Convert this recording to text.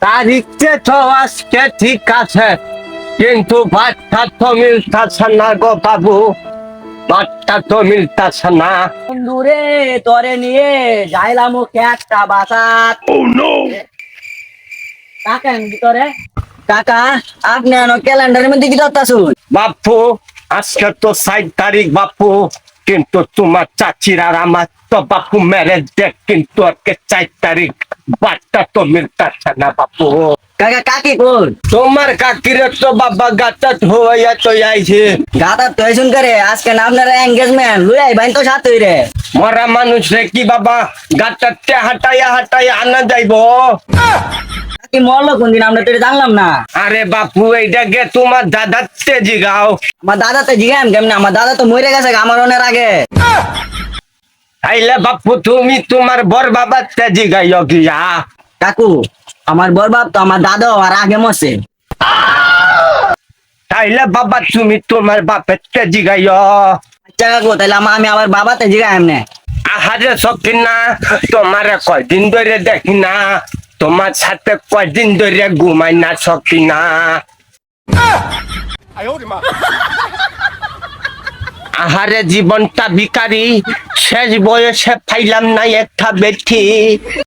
তারিখে তো আজকে ঠিক আছে, কিন্তু বাচ্চা তো মিলতেছে না গো বাবু, বাচ্চা তো মিলতেছে না। বন্ধুরে তরে নিয়ে যাইলাম ওকে একটা বাসাত। কাকা ভিতরে কাকা আপনি ক্যালেন্ডারের মধ্যে কি ধরতাছুন? বাপু আজকে তো 7 তারিখ বাপু, কিন্তু তোমার চাচির আর আমার তো বাপু ম্যারেজ ডেট কিন্তু আজকে 4 তারিখ, বাচ্চা তো মিলতেছে না বাপু। কাকা কাকি কোন? তোমার কাকিরে তো বাবা গাটা ধোয়া তো আইছে। গাতা তো শুন করে আজকে না আপনার এঙ্গেজমেন্ট লুই আইবাইন তো সাথে রে। মরা মানুষ রে কি বাবা গাটাতে হাঁটাইয়া হাঁটাইয়া আনা যাইবো? কাকি মরলো কোন দিন আমরা তো এটা জানলাম না। আরে বাপু এইটা গে তোমার দাদার তেজি গাও। আমার দাদা তো জিগাম কেমনে, আমার দাদা তো মরে গেছে আমার অনেক আগে। তাইলে বাপু তুমি তোমার বর বাবার তেজি গাইও গিয়া। কাকু আমার বর বাপ তো আমার দাদা আর আগে মরছে। তাইলে বাবা তুমি তোমার বাপের তেজি গাইও। আচ্ছা কাকু তাহলে আমি আবার বাবাতে জিগাম এমনে। আহারে সত্যি না, তোমার কয়দিন ধরে দেখি না, তোমার সাথে কয়দিন ধরে ঘুমাই না সত্যি না। আহারে জীবনটা ভিখারি, শেষ বয়সে পাইলাম না একটা বেঠি।